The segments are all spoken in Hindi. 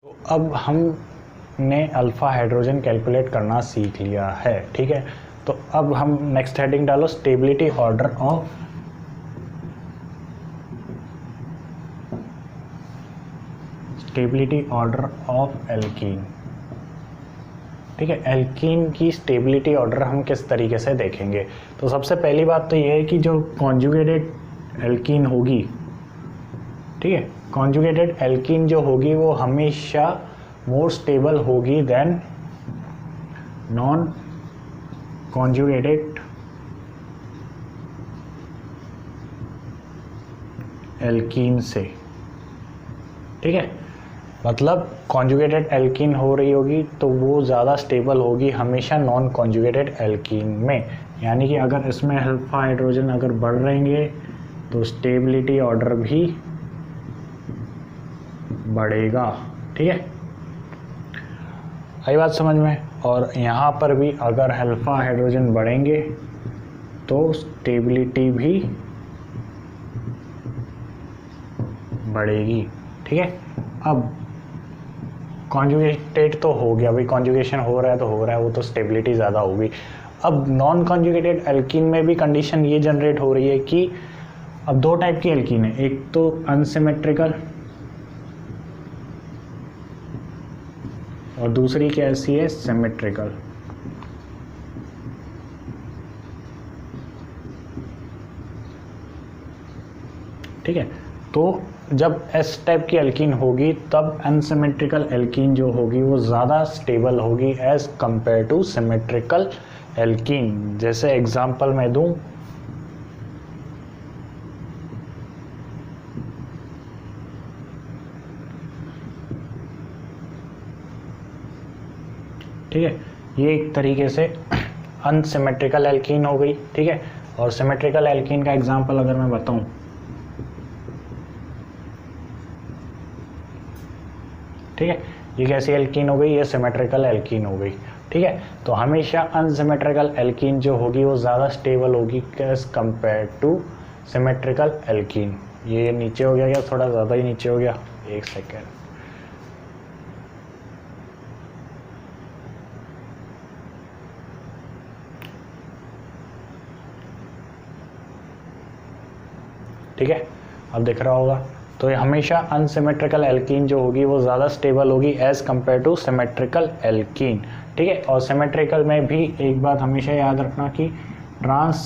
तो अब हमने अल्फ़ा हाइड्रोजन कैलकुलेट करना सीख लिया है, ठीक है। तो अब हम नेक्स्ट हेडिंग डालो, स्टेबिलिटी ऑर्डर ऑफ एल्कीन, ठीक है। एल्कीन की स्टेबिलिटी ऑर्डर हम किस तरीके से देखेंगे। तो सबसे पहली बात तो ये है कि जो कॉन्जुगेटेड एल्कीन होगी, ठीक है, कॉन्जुगेटेड एल्कीन जो होगी वो हमेशा मोर स्टेबल होगी देन नॉन कॉन्जुगेटेड एल्कीन से, ठीक है। मतलब कॉन्जुगेटेड एल्कीन हो रही होगी तो वो ज़्यादा स्टेबल होगी हमेशा नॉन कॉन्जुगेटेड एल्कीन में, यानी कि अगर इसमें अल्फा हाइड्रोजन अगर बढ़ रहेंगे तो स्टेबिलिटी ऑर्डर भी बढ़ेगा, ठीक है। आई बात समझ में। और यहाँ पर भी अगर अल्फा हाइड्रोजन बढ़ेंगे तो स्टेबिलिटी भी बढ़ेगी, ठीक है। अब कॉन्जुगेटेड तो हो गया भाई, कॉन्जुगेशन हो रहा है तो हो रहा है, वो तो स्टेबिलिटी ज़्यादा होगी। अब नॉन कॉन्जुगेटेड एल्कीन में भी कंडीशन ये जनरेट हो रही है कि अब दो टाइप की एल्कीन है, एक तो अनसिमेट्रिकल और दूसरी कैसी है, सिमेट्रिकल, ठीक है। तो जब एस टाइप की एल्कीन होगी तब अनसिमेट्रिकल एल्कीन जो होगी वो ज़्यादा स्टेबल होगी as compare to symmetrical alkene. जैसे एग्जांपल मैं दूं, ठीक है, ये एक तरीके से अनसिमेट्रिकल एल्कीन हो गई, ठीक है। और सिमेट्रिकल एल्कीन का एग्जांपल अगर मैं बताऊं, ठीक है, ये कैसी एल्कीन हो गई, ये सिमेट्रिकल एल्कीन हो गई, ठीक है। तो हमेशा अनसिमेट्रिकल एल्कीन जो होगी वो ज़्यादा स्टेबल होगी as compare to symmetrical alkene. ये नीचे हो गया क्या, थोड़ा ज़्यादा ही नीचे हो गया, एक सेकेंड, ठीक है, अब दिख रहा होगा। तो ये हमेशा अनसिमेट्रिकल एल्कीन जो होगी वो ज़्यादा स्टेबल होगी as compare to symmetrical alkene, ठीक है। और सिमेट्रिकल में भी एक बात हमेशा याद रखना कि ट्रांस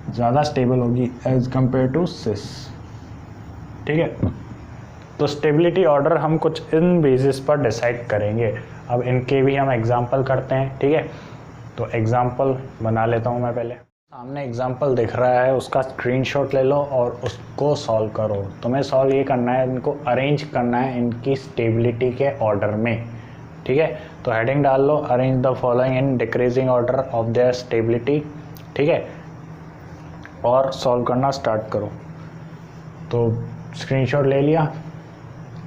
ज़्यादा स्टेबल होगी एज कंपेयर टू सिस, ठीक है। तो स्टेबिलिटी ऑर्डर हम कुछ इन बेसिस पर डिसाइड करेंगे। अब इनके भी हम एग्जाम्पल करते हैं, ठीक है। तो एग्जाम्पल बना लेता हूँ मैं पहले। सामने एग्जाम्पल दिख रहा है, उसका स्क्रीनशॉट ले लो और उसको सॉल्व करो। तुम्हें सॉल्व ये करना है, इनको अरेंज करना है इनकी स्टेबिलिटी के ऑर्डर में, ठीक है। तो हेडिंग डाल लो, arrange the following in decreasing order of their stability, ठीक है, और सॉल्व करना स्टार्ट करो। तो स्क्रीनशॉट ले लिया,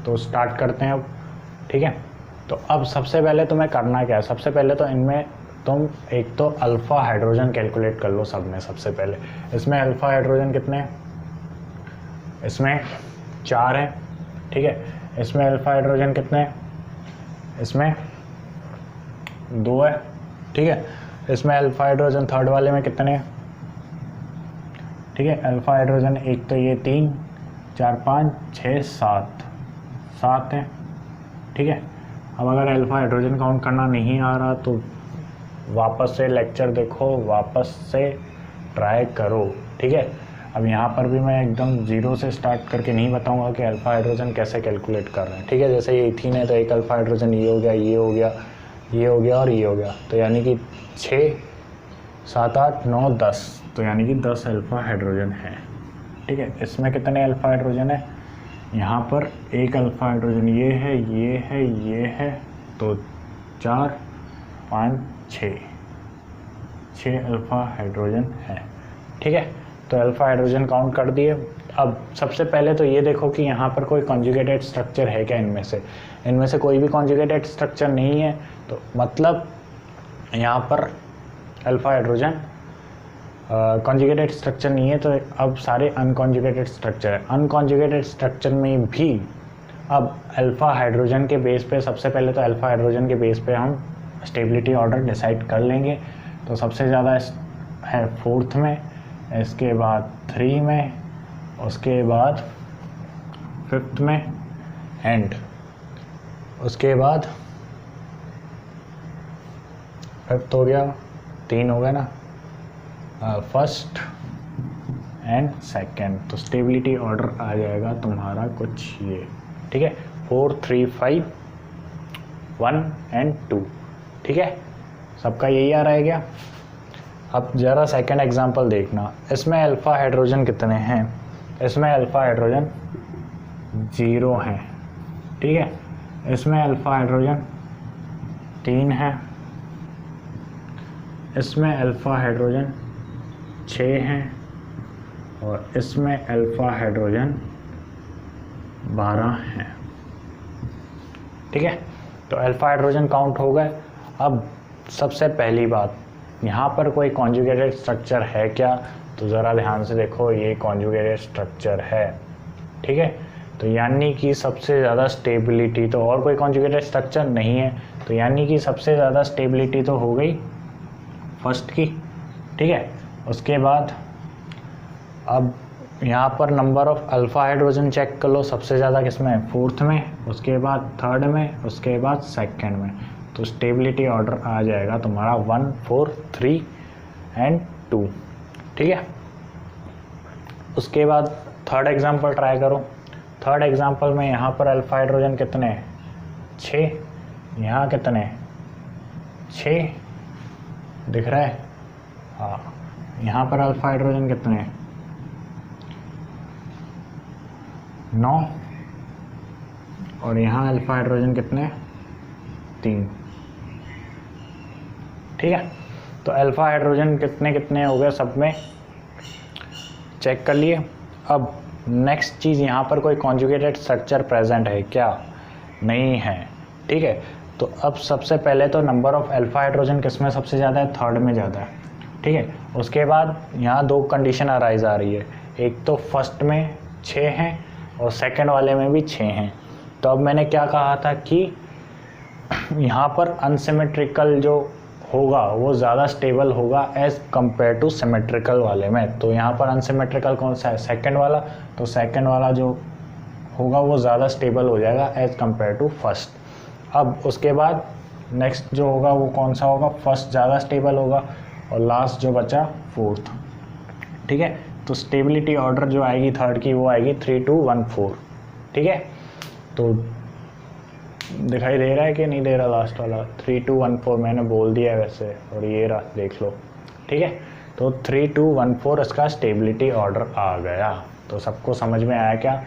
तो स्टार्ट करते हैं अब, ठीक है। तो अब सबसे पहले तुम्हें करना क्या है, सबसे पहले तो इनमें तुम एक तो अल्फ़ा हाइड्रोजन कैलकुलेट कर लो सब में। सबसे पहले इसमें अल्फ़ा हाइड्रोजन कितने हैं, इसमें 4 हैं, ठीक है। इसमें अल्फ़ा हाइड्रोजन कितने हैं, इसमें 2 है, ठीक है। इसमें अल्फ़ा हाइड्रोजन थर्ड वाले में कितने हैं, ठीक है। अल्फ़ा हाइड्रोजन एक तो ये 3 4 5 6 7 हैं, ठीक है। अब अगर अल्फ़ा हाइड्रोजन काउंट करना नहीं आ रहा तो वापस से लेक्चर देखो, वापस से ट्राई करो, ठीक है। अब यहाँ पर भी मैं एकदम ज़ीरो से स्टार्ट करके नहीं बताऊँगा कि अल्फ़ा हाइड्रोजन कैसे कैलकुलेट कर रहे हैं, ठीक है। जैसे ये इथीन है तो एक अल्फ़ा हाइड्रोजन ये हो गया, ये हो गया, ये हो गया और ये हो गया, तो यानी कि 6 7 8 9 10, तो यानी कि 10 अल्फ़ा हाइड्रोजन है, ठीक है। इसमें कितने अल्फ़ा हाइड्रोजन है, यहाँ पर एक अल्फ़ा हाइड्रोजन ये है, ये है, ये है, तो 4 5 6 अल्फ़ा हाइड्रोजन है, ठीक है। तो अल्फ़ा हाइड्रोजन काउंट कर दिए। अब सबसे पहले तो ये देखो कि यहाँ पर कोई कॉन्जुगेटेड स्ट्रक्चर है क्या, इनमें से कोई भी कॉन्जुगेटेड स्ट्रक्चर नहीं है, तो मतलब यहाँ पर अल्फ़ा हाइड्रोजन कॉन्जुगेटेड स्ट्रक्चर नहीं है। तो अब सारे अनकॉन्जुगेटेड स्ट्रक्चर है, अनकॉन्जुगेटेड स्ट्रक्चर में भी अब अल्फ़ा हाइड्रोजन के बेस पे, सबसे पहले तो अल्फ़ा हाइड्रोजन के बेस पे हम स्टेबिलिटी ऑर्डर डिसाइड कर लेंगे। तो सबसे ज़्यादा है 4th में, इसके बाद 3 में, उसके बाद 5th में, एंड उसके बाद 5th हो गया, 3 हो गया ना, 1st एंड 2nd। तो स्टेबिलिटी ऑर्डर आ जाएगा तुम्हारा कुछ ये, ठीक है, 4 3 5 1 एंड 2, ठीक है, सबका यही आ रहा है क्या। अब ज़रा सेकंड एग्जांपल देखना, इसमें अल्फ़ा हाइड्रोजन कितने हैं, इसमें अल्फ़ा हाइड्रोजन 0 हैं, ठीक है, इसमें अल्फ़ा हाइड्रोजन 3 है, इसमें अल्फ़ा हाइड्रोजन 6 हैं, और इसमें अल्फ़ा हाइड्रोजन 12 हैं, ठीक है। तो अल्फ़ा हाइड्रोजन काउंट हो गए। अब सबसे पहली बात, यहाँ पर कोई कॉन्जुगेटेड स्ट्रक्चर है क्या, तो ज़रा ध्यान से देखो, ये कॉन्जुगेटेड स्ट्रक्चर है, ठीक है। तो यानी कि सबसे ज़्यादा स्टेबिलिटी, तो और कोई कॉन्जुगेटेड स्ट्रक्चर नहीं है, तो यानी कि सबसे ज़्यादा स्टेबिलिटी तो हो गई फर्स्ट की, ठीक है। उसके बाद अब यहाँ पर number of alpha hydrogen check कर लो, सबसे ज़्यादा किसमें, 4th में, उसके बाद 3rd में, उसके बाद 2nd में। तो स्टेबिलिटी ऑर्डर आ जाएगा तुम्हारा 1 4 3 एंड 2, ठीक है। उसके बाद 3rd एग्जांपल ट्राई करो। 3rd एग्जांपल में यहाँ पर अल्फ़ा हाइड्रोजन कितने, 6, यहाँ कितने, 6 दिख रहा है, हाँ। यहाँ पर अल्फ़ा हाइड्रोजन कितने, 9, और यहाँ अल्फ़ा हाइड्रोजन कितने, 3, ठीक है। तो अल्फ़ा हाइड्रोजन कितने कितने हो गए, सब में चेक कर लिए। अब नेक्स्ट चीज़, यहाँ पर कोई कॉन्जुगेटेड स्ट्रक्चर प्रेजेंट है क्या, नहीं है, ठीक है। तो अब सबसे पहले तो नंबर ऑफ़ अल्फ़ा हाइड्रोजन किसमें सबसे ज़्यादा है, 3rd में ज़्यादा है, ठीक है। उसके बाद यहाँ 2 कंडीशन अराइज आ रही है, एक तो फर्स्ट में 6 हैं और सेकंड वाले में भी 6 हैं। तो अब मैंने क्या कहा था कि यहाँ पर अनसिमेट्रिकल जो होगा वो ज़्यादा स्टेबल होगा एज़ कम्पेयर टू सिमेट्रिकल वाले में। तो यहाँ पर अनसिमेट्रिकल कौन सा है, सेकंड वाला। तो सेकंड वाला जो होगा वो ज़्यादा स्टेबल हो जाएगा एज़ कम्पेयर टू फर्स्ट। अब उसके बाद नेक्स्ट जो होगा वो कौन सा होगा, फर्स्ट ज़्यादा स्टेबल होगा और लास्ट जो बचा 4th, ठीक है। तो स्टेबिलिटी ऑर्डर जो आएगी 3rd की वो आएगी 3 2 1 4, ठीक है। तो दिखाई दे रहा है कि नहीं दे रहा, लास्ट वाला 3 2 1 4 मैंने बोल दिया है वैसे, और ये रहा देख लो, ठीक है। तो 3 2 1 4 इसका स्टेबिलिटी ऑर्डर आ गया। तो सबको समझ में आया क्या,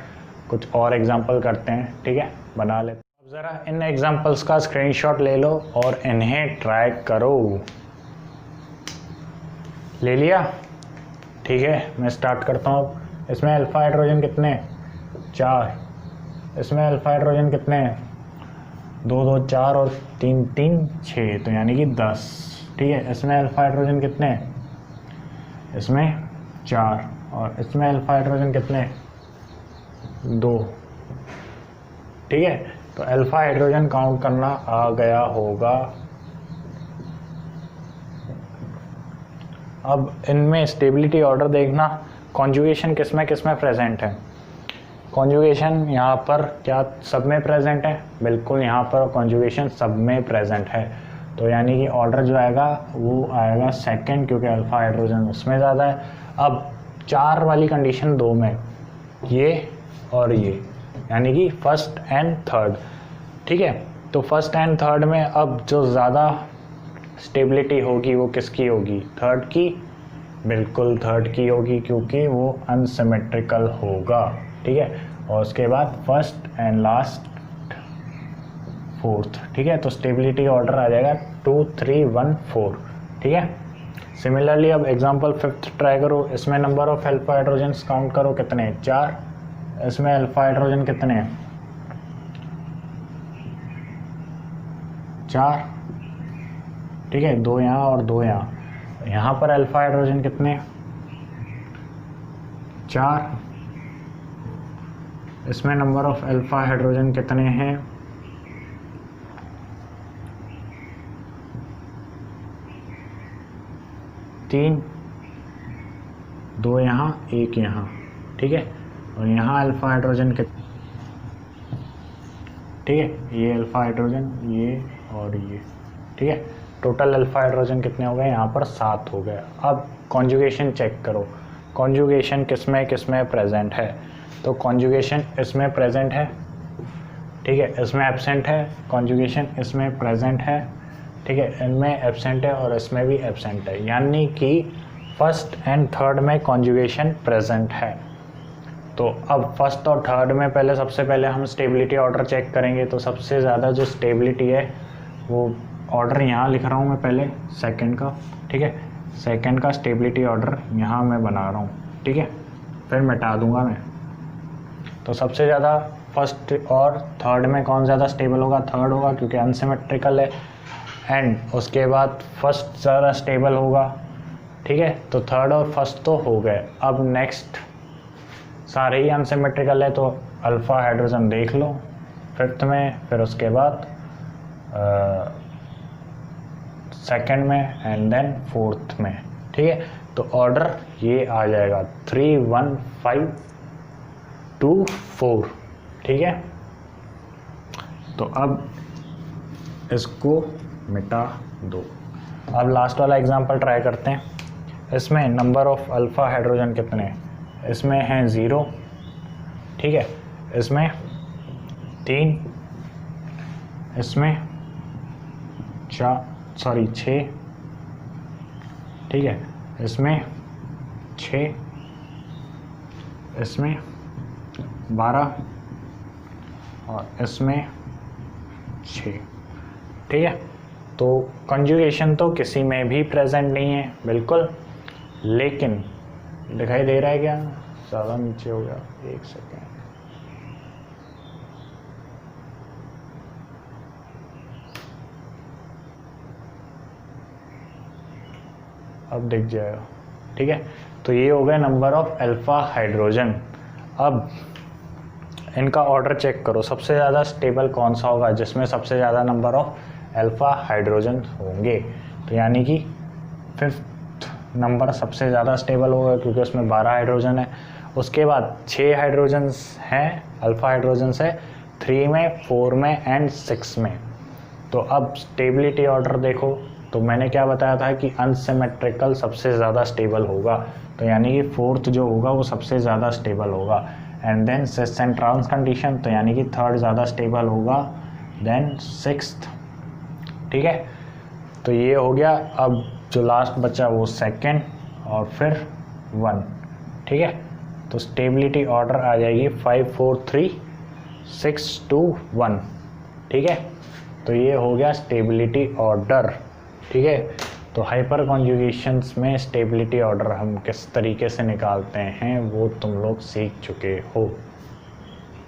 कुछ और एग्जांपल करते हैं, ठीक है, बना लेते हैं। अब ज़रा इन एग्जांपल्स का स्क्रीनशॉट ले लो और इन्हें ट्राई करो। ले लिया, ठीक है। मैं स्टार्ट करता हूँ। इसमें अल्फ़ा हाइड्रोजन कितने, 4, इसमें अल्फ़ा हाइड्रोजन कितने, 2 2 4 और 3 3 6, तो यानी कि 10, ठीक है। इसमें अल्फ़ा हाइड्रोजन कितने, इसमें 4, और इसमें अल्फ़ा हाइड्रोजन कितने, 2, ठीक है। तो अल्फ़ा हाइड्रोजन काउंट करना आ गया होगा। अब इनमें स्टेबिलिटी ऑर्डर देखना, कॉन्जुगेशन किसमें किसमें प्रेजेंट है। कॉन्जुगेशन यहाँ पर क्या सब में प्रेजेंट है, बिल्कुल यहाँ पर कॉन्जुगेशन सब में प्रेजेंट है। तो यानी कि ऑर्डर जो आएगा वो आएगा सेकंड, क्योंकि अल्फ़ा हाइड्रोजन उसमें ज़्यादा है। अब 4 वाली कंडीशन 2 में, ये और ये, यानी कि फर्स्ट एंड थर्ड, ठीक है। तो फर्स्ट एंड थर्ड में अब जो ज़्यादा स्टेबिलिटी होगी वो किसकी होगी, थर्ड की, बिल्कुल थर्ड की होगी, क्योंकि वो अनसिमेट्रिकल होगा, ठीक है। और उसके बाद फर्स्ट एंड लास्ट 4th, ठीक है। तो स्टेबिलिटी ऑर्डर आ जाएगा 2 3 1 4, ठीक है। सिमिलरली अब एग्जांपल 5th ट्राई करो। इसमें number of alpha hydrogen count करो कितने, 4। इसमें अल्फा हाइड्रोजन कितने, 4, ठीक है। 2 यहाँ और 2 यहाँ। यहाँ पर अल्फा हाइड्रोजन कितने, 4, इसमें नंबर ऑफ अल्फा हाइड्रोजन कितने हैं? 3, 2 यहाँ, 1 यहाँ, ठीक है। और यहाँ अल्फा हाइड्रोजन कितने? ठीक है, ये अल्फा हाइड्रोजन, ये और ये, ठीक है। टोटल अल्फा हाइड्रोजन कितने हो गए? यहाँ पर 7 हो गए। अब कॉन्जुगेशन चेक करो, कॉन्जुगेशन किसमें किसमें प्रेजेंट है। तो कॉन्जुगेशन इसमें प्रेजेंट है, ठीक है, इसमें एब्सेंट है। कॉन्जुगेशन इसमें प्रेजेंट है, ठीक है, इनमें एब्सेंट है और इसमें भी एब्सेंट है, यानी कि फर्स्ट एंड थर्ड में कॉन्जुगेशन प्रेजेंट है। तो अब फर्स्ट और थर्ड में पहले सबसे पहले हम स्टेबिलिटी ऑर्डर चेक करेंगे। तो सबसे ज़्यादा जो स्टेबिलिटी है वो ऑर्डर यहाँ लिख रहा हूँ मैं पहले सेकंड का, ठीक है। सेकंड का स्टेबिलिटी ऑर्डर यहाँ मैं बना रहा हूँ, ठीक है, फिर मिटा दूंगा मैं। तो सबसे ज़्यादा फर्स्ट और थर्ड में कौन ज़्यादा स्टेबल होगा? थर्ड होगा, क्योंकि अनसिमेट्रिकल है। एंड उसके बाद फर्स्ट ज़्यादा स्टेबल होगा, ठीक है। तो थर्ड और फर्स्ट तो हो गए। अब नेक्स्ट सारे ही अनसिमेट्रिकल है, तो अल्फ़ा हाइड्रोजन देख लो फिफ्थ में, फिर उसके बाद सेकंड में एंड देन फोर्थ में, ठीक है। तो ऑर्डर ये आ जाएगा 3, 1, 5, 2, 4, ठीक है। तो अब इसको मिटा दो। अब लास्ट वाला एग्जांपल ट्राई करते हैं। इसमें नंबर ऑफ अल्फ़ा हाइड्रोजन कितने हैं? इसमें हैं 0, ठीक है, इसमें 3, इसमें 6, ठीक है, इसमें 6, इसमें 12 और इसमें 6, ठीक है। तो कंजुगेशन तो किसी में भी प्रेजेंट नहीं है बिल्कुल, लेकिन दिखाई दे रहा है क्या? ज़्यादा नीचे हो गया, 1 सेकेंड। अब दिख जाएगा, ठीक है। तो ये हो गया नंबर ऑफ अल्फ़ा हाइड्रोजन। अब इनका ऑर्डर चेक करो, सबसे ज़्यादा स्टेबल कौन सा होगा जिसमें सबसे ज़्यादा नंबर ऑफ अल्फ़ा हाइड्रोजन होंगे। तो यानी कि फिफ्थ नंबर सबसे ज़्यादा स्टेबल होगा, क्योंकि उसमें 12 हाइड्रोजन है। उसके बाद 6 हाइड्रोजन्स हैं, अल्फ़ा हाइड्रोजन्स है 3 में, 4 में एंड 6 में। तो अब स्टेबिलिटी ऑर्डर देखो, तो मैंने क्या बताया था कि अनसिमेट्रिकल सबसे ज़्यादा स्टेबल होगा। तो यानी कि फोर्थ जो होगा वो सबसे ज़्यादा स्टेबल होगा। And then cis and trans condition, तो यानी कि थर्ड ज़्यादा स्टेबल होगा, देन सिक्स्थ, ठीक है। तो ये हो गया। अब जो लास्ट बचा वो सेकंड और फिर 1, ठीक है। तो स्टेबिलिटी ऑर्डर आ जाएगी 5, 4, 3, 6, 2, 1, ठीक है। तो ये हो गया स्टेबिलिटी ऑर्डर, ठीक है। तो हाइपर कॉन्जुगेशंस में स्टेबिलिटी ऑर्डर हम किस तरीके से निकालते हैं वो तुम लोग सीख चुके हो।